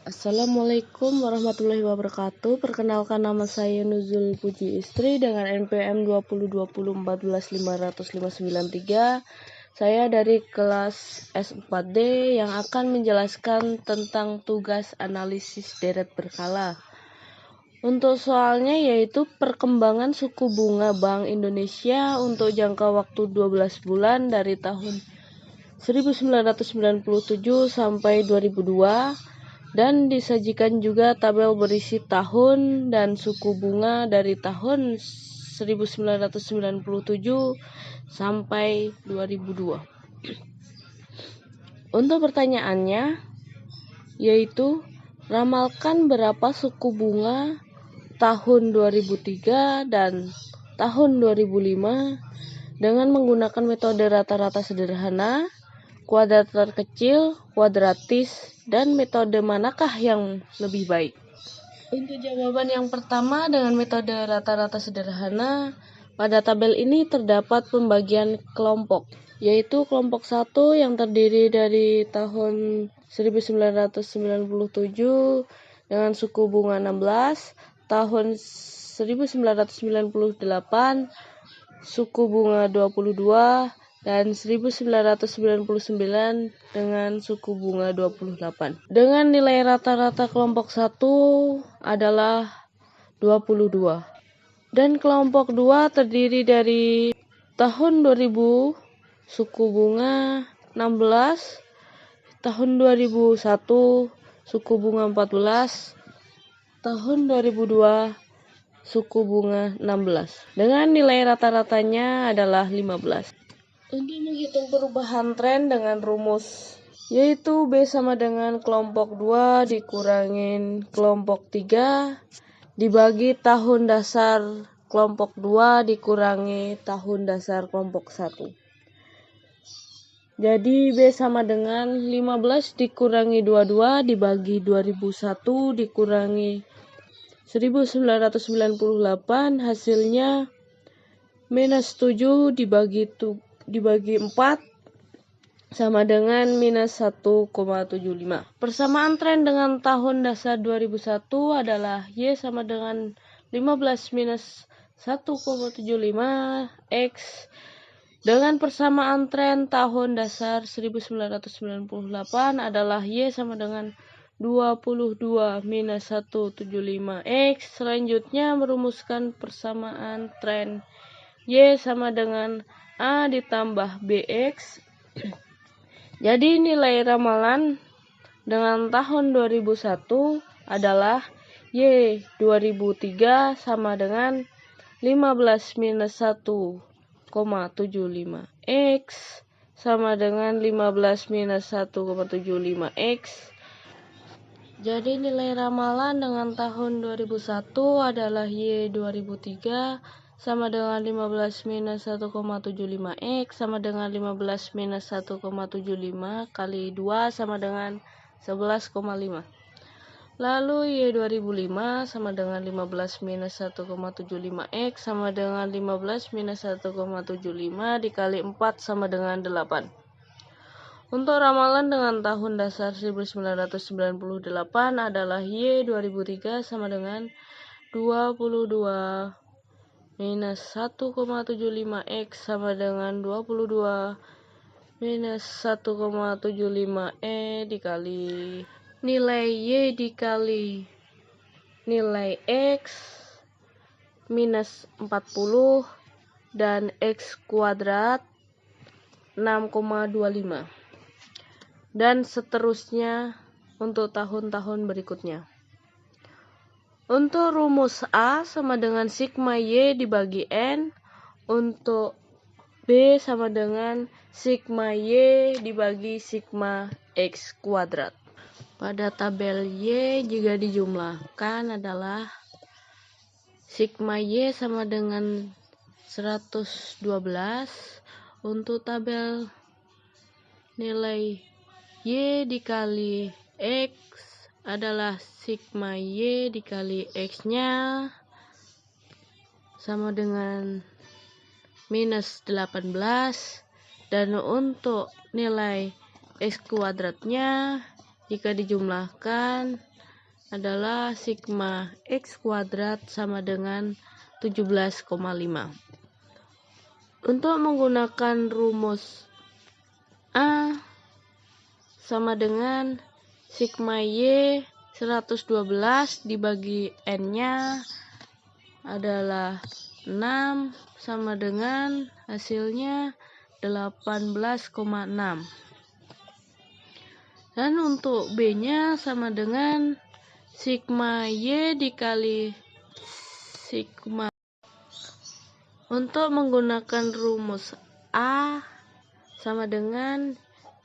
Assalamualaikum warahmatullahi wabarakatuh. Perkenalkan, nama saya Nuzul Puji Istri dengan NPM 2020-1450593. Saya dari kelas S4D yang akan menjelaskan tentang tugas analisis deret berkala. Untuk soalnya yaitu perkembangan suku bunga Bank Indonesia untuk jangka waktu 12 bulan dari tahun 1997 sampai 2002, dan disajikan juga tabel berisi tahun dan suku bunga dari tahun 1997 sampai 2002. Untuk pertanyaannya yaitu ramalkan berapa suku bunga tahun 2003 dan tahun 2005 dengan menggunakan metode rata-rata sederhana, kuadrat terkecil, kuadratis, dan metode manakah yang lebih baik? Untuk jawaban yang pertama dengan metode rata-rata sederhana, pada tabel ini terdapat pembagian kelompok, yaitu kelompok 1 yang terdiri dari tahun 1997 dengan suku bunga 16, tahun 1998 suku bunga 22, dan 1999 dengan suku bunga 28. Dengan nilai rata-rata kelompok 1 adalah 22. Dan kelompok 2 terdiri dari tahun 2000 suku bunga 16, tahun 2001 suku bunga 14, tahun 2002 suku bunga 16. Dengan nilai rata-ratanya adalah 15. Untuk menghitung perubahan tren dengan rumus yaitu B sama dengan kelompok 2 dikurangin kelompok 3 dibagi tahun dasar kelompok 2 dikurangi tahun dasar kelompok 1. Jadi B sama dengan 15 dikurangi 22 dibagi 2001 dikurangi 1998, hasilnya minus 7 dibagi 4 sama dengan minus 1,75. Persamaan tren dengan tahun dasar 2001 adalah Y sama dengan 15 minus 1,75 X. Dengan persamaan tren tahun dasar 1998 adalah Y sama dengan 22 minus 175 X. Selanjutnya merumuskan persamaan tren Y sama dengan A ditambah BX. Jadi nilai ramalan dengan tahun 2001 adalah Y 2003 sama dengan 15 minus 1,75 X sama dengan 15 minus 1,75 X. Jadi nilai ramalan dengan tahun 2001 adalah Y 2003 sama dengan 15 minus 1,75 X sama dengan 15 minus 1,75 kali 2 sama dengan 11,5. Lalu Y 2005 sama dengan 15 minus 1,75 X sama dengan 15 minus 1,75 dikali 4 sama dengan 8. Untuk ramalan dengan tahun dasar 1998 adalah Y 2003 sama dengan 22 minus 1,75 X sama dengan 22 minus 1,75 dikali nilai Y dikali nilai X minus 40 dan X kuadrat 6,25 dan seterusnya untuk tahun-tahun berikutnya. Untuk rumus A sama dengan sigma Y dibagi N, untuk B sama dengan sigma Y dibagi sigma X kuadrat. Pada tabel Y jika dijumlahkan adalah sigma Y sama dengan 112. Untuk tabel nilai Y dikali X adalah sigma Y dikali X-nya sama dengan minus 18, dan untuk nilai X kuadratnya jika dijumlahkan adalah sigma X kuadrat sama dengan 17,5. Untuk menggunakan rumus A sama dengan sigma Y 112 dibagi N-nya adalah 6 sama dengan hasilnya 18,6. Dan untuk B-nya sama dengan sigma Y dikali sigma. Untuk menggunakan rumus A sama dengan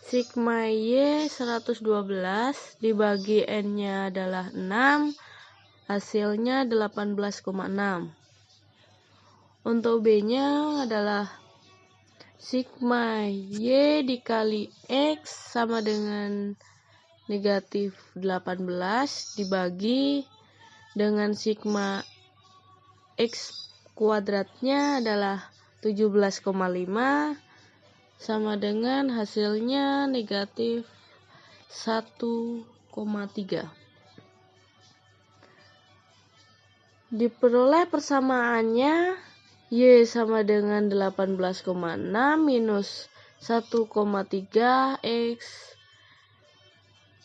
sigma Y 112 dibagi N-nya adalah 6, hasilnya 18,6. Untuk B-nya adalah sigma Y dikali X sama dengan negatif 18 dibagi dengan sigma X kuadratnya adalah 17,5 sama dengan hasilnya negatif 1,3. Diperoleh persamaannya Y sama dengan 18,6 minus 1,3 X.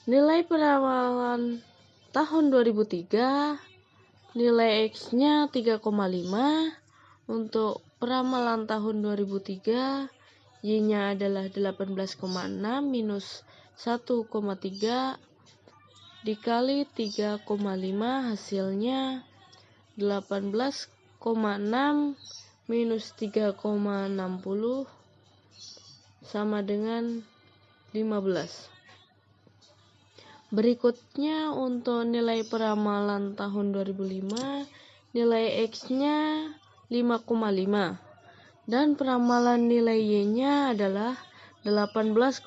Nilai peramalan tahun 2003, nilai X-nya 3,5. Untuk peramalan tahun 2003, Y-nya adalah 18,6 minus 1,3 dikali 3,5, hasilnya 18,6 minus 3,60 sama dengan 15. Berikutnya untuk nilai peramalan tahun 2005, nilai X-nya 5,5 dan peramalan nilai Y-nya adalah 18,6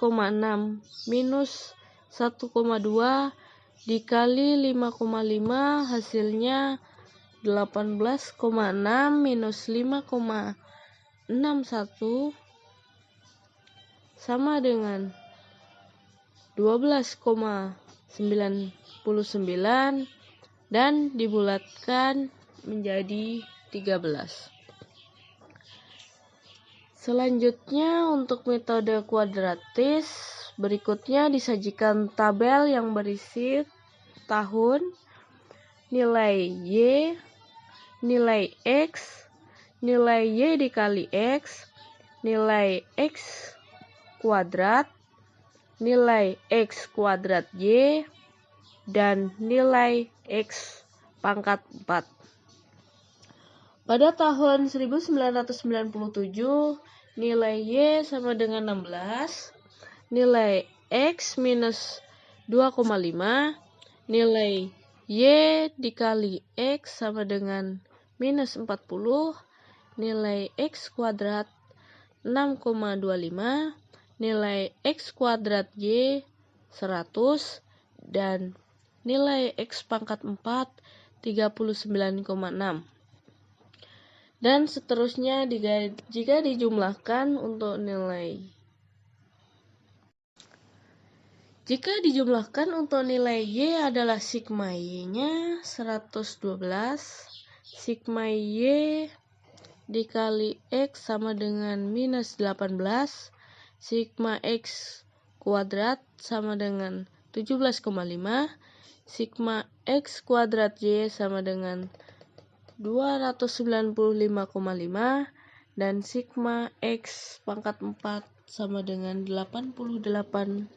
minus 1,2 dikali 5,5, hasilnya 18,6 minus 5,61 sama dengan 12,99 dan dibulatkan menjadi 13. Selanjutnya untuk metode kuadratis, berikutnya disajikan tabel yang berisi tahun, nilai Y, nilai X, nilai Y dikali X, nilai X kuadrat, nilai X kuadrat Y, dan nilai X pangkat 4. Pada tahun 1997, nilai Y sama dengan 16, nilai X minus 2,5, nilai Y dikali X sama dengan minus 40, nilai X kuadrat 6,25, nilai X kuadrat Y 100, dan nilai X pangkat 4 39,6. Dan seterusnya jika dijumlahkan untuk nilai. Jika dijumlahkan untuk nilai Y adalah sigma Y-nya 112, sigma Y dikali X sama dengan minus 18, sigma X kuadrat sama dengan 17,5, sigma X kuadrat Y sama dengan 295,5, dan sigma X pangkat 4 sama dengan 88,36.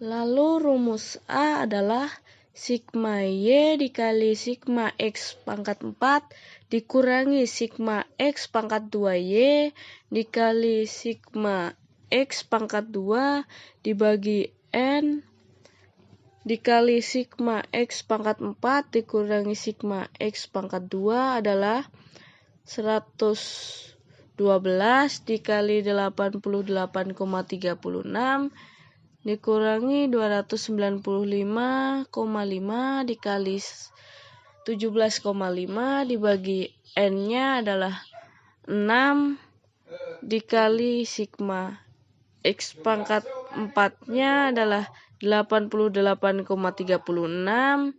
Lalu rumus A adalah sigma Y dikali sigma X pangkat 4 dikurangi sigma X pangkat 2Y dikali sigma X pangkat 2 dibagi N dikali sigma X pangkat 4 dikurangi sigma X pangkat 2 adalah 112 dikali 88,36 dikurangi 295,5 dikali 17,5 dibagi N-nya adalah 6 dikali sigma X pangkat 4-nya adalah 88,36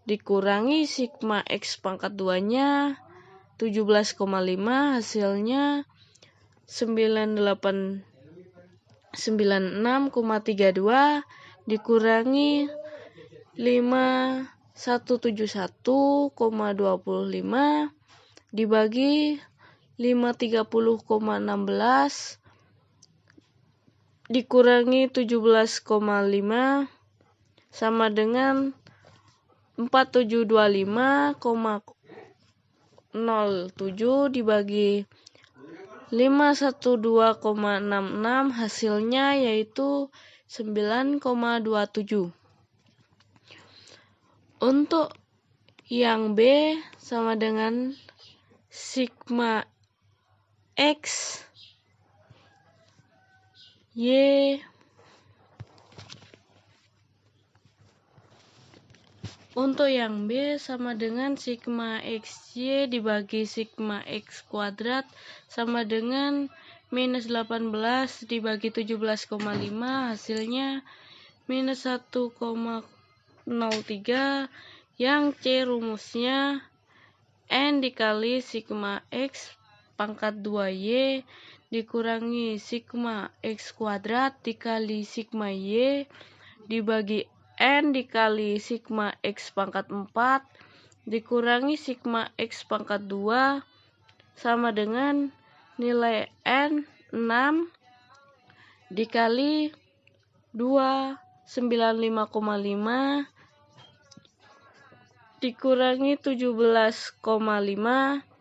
dikurangi sigma X pangkat 2-nya 17,5, hasilnya 96,32 dikurangi 5171,25 dibagi 530,16 dikurangi 17,5 sama dengan 4725,07 dibagi 512,66, hasilnya yaitu 9,27. Untuk yang B sama dengan sigma X Y. Untuk yang B sama dengan sigma XY dibagi sigma X kuadrat sama dengan minus 18 dibagi 17,5, hasilnya minus 1,03, yang C rumusnya N dikali sigma X pangkat 2Y dikurangi sigma X kuadrat dikali sigma Y dibagi N dikali sigma X pangkat 4 dikurangi sigma X pangkat 2 sama dengan nilai N 6 dikali 295,5 dikurangi 17,5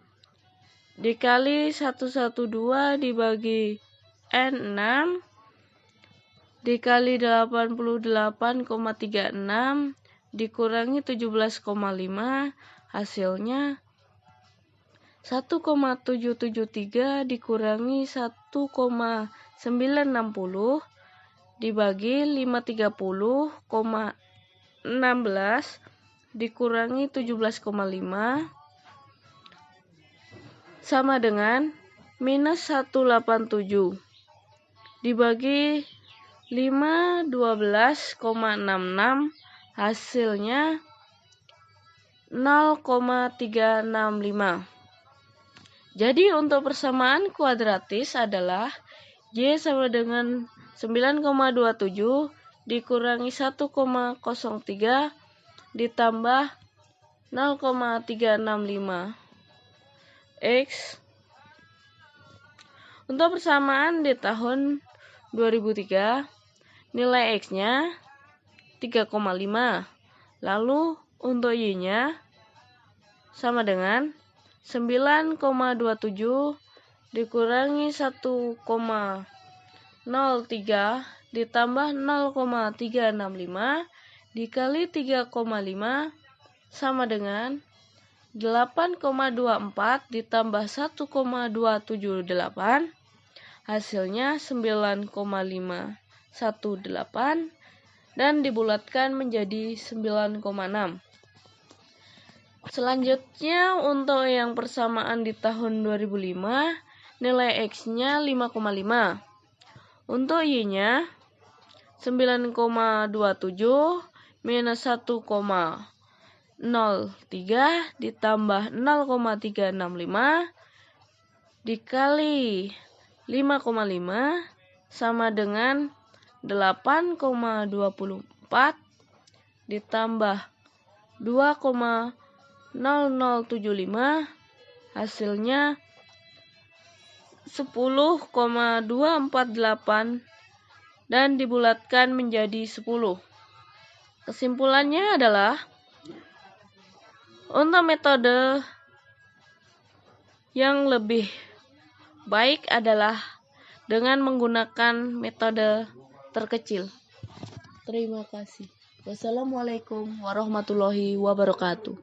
dikali 112 dibagi N 6 dikali 88,36 dikurangi 17,5, hasilnya 1,773 dikurangi 1,960 dibagi 530,16 dikurangi 17,5 sama dengan minus 187 dibagi 512,66, hasilnya 0,365. Jadi untuk persamaan kuadratis adalah Y sama dengan 9,27 dikurangi 1,03 ditambah 0,365 X. Untuk persamaan di tahun 2003 nilai X-nya 3,5. Lalu untuk Y-nya sama dengan 9,27 dikurangi 1,03 ditambah 0,365 dikali 3,5 sama dengan 8,24 ditambah 1,278, hasilnya 9,518 dan dibulatkan menjadi 9,6. Selanjutnya untuk yang persamaan di tahun 2005 nilai X-nya 5,5. Untuk Y-nya 9,27 minus 1,03 ditambah 0,365 dikali 5,5 sama dengan 8,24 ditambah 2,0075, hasilnya 10,248 dan dibulatkan menjadi 10. Kesimpulannya adalah untuk metode yang lebih baik adalah dengan menggunakan metode terkecil. Terima kasih. Wassalamualaikum warahmatullahi wabarakatuh.